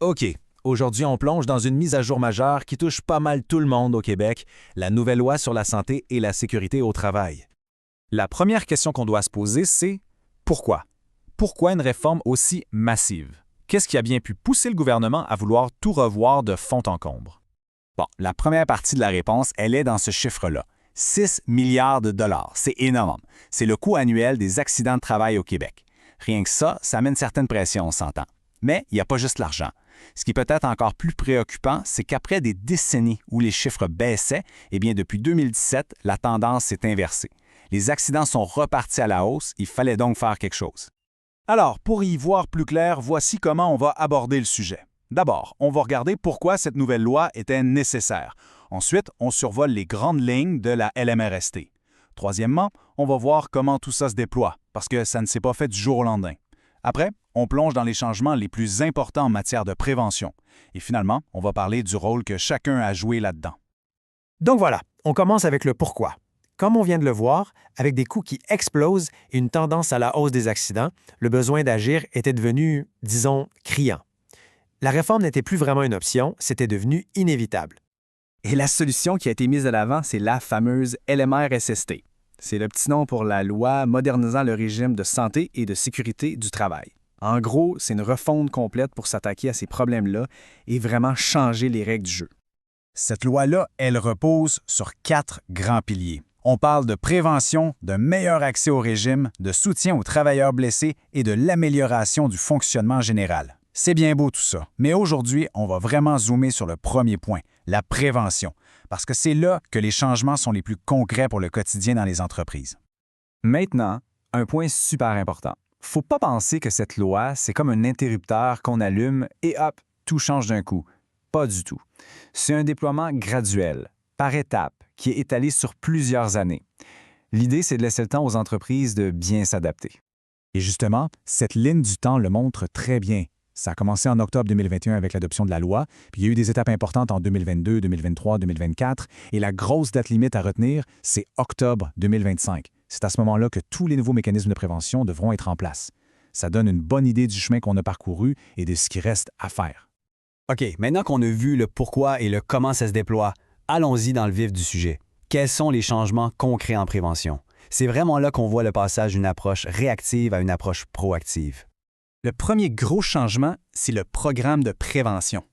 OK, aujourd'hui on plonge dans une mise à jour majeure qui touche pas mal tout le monde au Québec, la nouvelle loi sur la santé et la sécurité au travail. La première question qu'on doit se poser, c'est pourquoi? Pourquoi une réforme aussi massive? Qu'est-ce qui a bien pu pousser le gouvernement à vouloir tout revoir de fond en comble? Bon, la première partie de la réponse, elle est dans ce chiffre-là. 6 milliards de dollars, c'est énorme. C'est le coût annuel des accidents de travail au Québec. Rien que ça amène certaines pressions, on s'entend. Mais il n'y a pas juste l'argent. Ce qui est peut-être encore plus préoccupant, c'est qu'après des décennies où les chiffres baissaient, eh bien depuis 2017, la tendance s'est inversée. Les accidents sont repartis à la hausse, il fallait donc faire quelque chose. Alors, pour y voir plus clair, voici comment on va aborder le sujet. D'abord, on va regarder pourquoi cette nouvelle loi était nécessaire. Ensuite, on survole les grandes lignes de la LMRST. Troisièmement, on va voir comment tout ça se déploie, parce que ça ne s'est pas fait du jour au lendemain. Après, on plonge dans les changements les plus importants en matière de prévention. Et finalement, on va parler du rôle que chacun a joué là-dedans. Donc voilà, on commence avec le pourquoi. Comme on vient de le voir, avec des coûts qui explosent et une tendance à la hausse des accidents, le besoin d'agir était devenu, disons, criant. La réforme n'était plus vraiment une option, c'était devenu inévitable. Et la solution qui a été mise de l'avant, c'est la fameuse LMRSST. C'est le petit nom pour la loi modernisant le régime de santé et de sécurité du travail. En gros, c'est une refonte complète pour s'attaquer à ces problèmes-là et vraiment changer les règles du jeu. Cette loi-là, elle repose sur 4 grands piliers. On parle de prévention, de meilleur accès au régime, de soutien aux travailleurs blessés et de l'amélioration du fonctionnement général. C'est bien beau tout ça, mais aujourd'hui, on va vraiment zoomer sur le premier point, la prévention, parce que c'est là que les changements sont les plus concrets pour le quotidien dans les entreprises. Maintenant, un point super important. Faut pas penser que cette loi, c'est comme un interrupteur qu'on allume et hop, tout change d'un coup. Pas du tout. C'est un déploiement graduel, par étapes, qui est étalé sur plusieurs années. L'idée, c'est de laisser le temps aux entreprises de bien s'adapter. Et justement, cette ligne du temps le montre très bien. Ça a commencé en octobre 2021 avec l'adoption de la loi, puis il y a eu des étapes importantes en 2022, 2023, 2024, et la grosse date limite à retenir, c'est octobre 2025. C'est à ce moment-là que tous les nouveaux mécanismes de prévention devront être en place. Ça donne une bonne idée du chemin qu'on a parcouru et de ce qui reste à faire. OK, maintenant qu'on a vu le pourquoi et le comment ça se déploie, allons-y dans le vif du sujet. Quels sont les changements concrets en prévention? C'est vraiment là qu'on voit le passage d'une approche réactive à une approche proactive. Le premier gros changement, c'est le programme de prévention.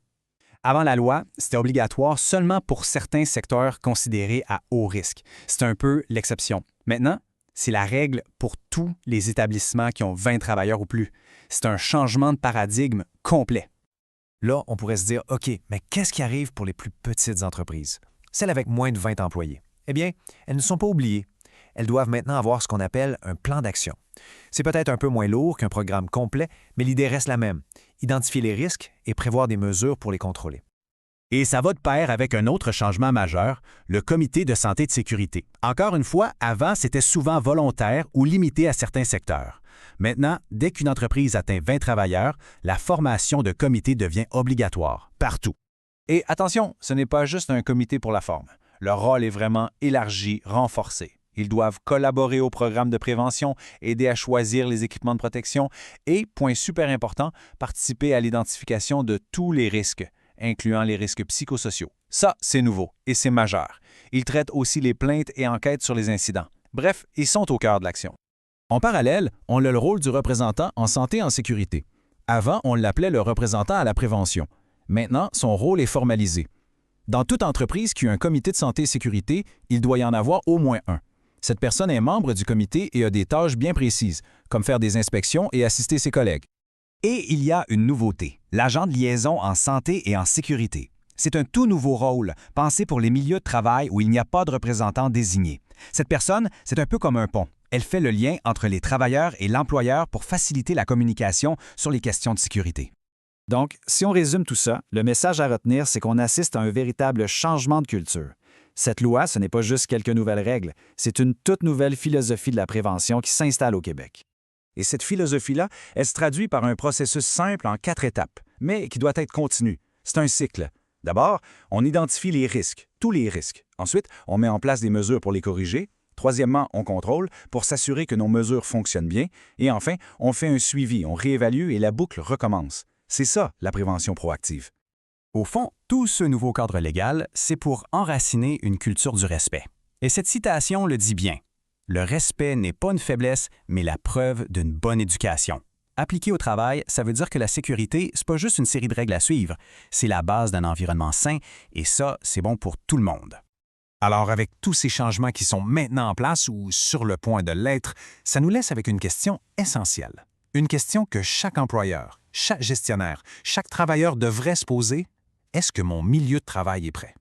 Avant la loi, c'était obligatoire seulement pour certains secteurs considérés à haut risque. C'est un peu l'exception. Maintenant, c'est la règle pour tous les établissements qui ont 20 travailleurs ou plus. C'est un changement de paradigme complet. Là, on pourrait se dire, OK, mais qu'est-ce qui arrive pour les plus petites entreprises? Celles avec moins de 20 employés. Eh bien, elles ne sont pas oubliées. Elles doivent maintenant avoir ce qu'on appelle un plan d'action. C'est peut-être un peu moins lourd qu'un programme complet, mais l'idée reste la même. Identifier les risques et prévoir des mesures pour les contrôler. Et ça va de pair avec un autre changement majeur, le comité de santé et de sécurité. Encore une fois, avant, c'était souvent volontaire ou limité à certains secteurs. Maintenant, dès qu'une entreprise atteint 20 travailleurs, la formation de comité devient obligatoire, partout. Et attention, ce n'est pas juste un comité pour la forme. Leur rôle est vraiment élargi, renforcé. Ils doivent collaborer au programme de prévention, aider à choisir les équipements de protection et, point super important, participer à l'identification de tous les risques, incluant les risques psychosociaux. Ça, c'est nouveau et c'est majeur. Ils traitent aussi les plaintes et enquêtent sur les incidents. Bref, ils sont au cœur de l'action. En parallèle, on a le rôle du représentant en santé et en sécurité. Avant, on l'appelait le représentant à la prévention. Maintenant, son rôle est formalisé. Dans toute entreprise qui a un comité de santé et sécurité, il doit y en avoir au moins un. Cette personne est membre du comité et a des tâches bien précises, comme faire des inspections et assister ses collègues. Et il y a une nouveauté, l'agent de liaison en santé et en sécurité. C'est un tout nouveau rôle, pensé pour les milieux de travail où il n'y a pas de représentant désigné. Cette personne, c'est un peu comme un pont. Elle fait le lien entre les travailleurs et l'employeur pour faciliter la communication sur les questions de sécurité. Donc, si on résume tout ça, le message à retenir, c'est qu'on assiste à un véritable changement de culture. Cette loi, ce n'est pas juste quelques nouvelles règles, c'est une toute nouvelle philosophie de la prévention qui s'installe au Québec. Et cette philosophie-là, elle se traduit par un processus simple en 4 étapes, mais qui doit être continu. C'est un cycle. D'abord, on identifie les risques, tous les risques. Ensuite, on met en place des mesures pour les corriger. Troisièmement, on contrôle pour s'assurer que nos mesures fonctionnent bien. Et enfin, on fait un suivi, on réévalue et la boucle recommence. C'est ça, la prévention proactive. Au fond, tout ce nouveau cadre légal, c'est pour enraciner une culture du respect. Et cette citation le dit bien. Le respect n'est pas une faiblesse, mais la preuve d'une bonne éducation. Appliqué au travail, ça veut dire que la sécurité, c'est pas juste une série de règles à suivre, c'est la base d'un environnement sain, et ça, c'est bon pour tout le monde. Alors, avec tous ces changements qui sont maintenant en place ou sur le point de l'être, ça nous laisse avec une question essentielle. Une question que chaque employeur, chaque gestionnaire, chaque travailleur devrait se poser. Est-ce que mon milieu de travail est prêt?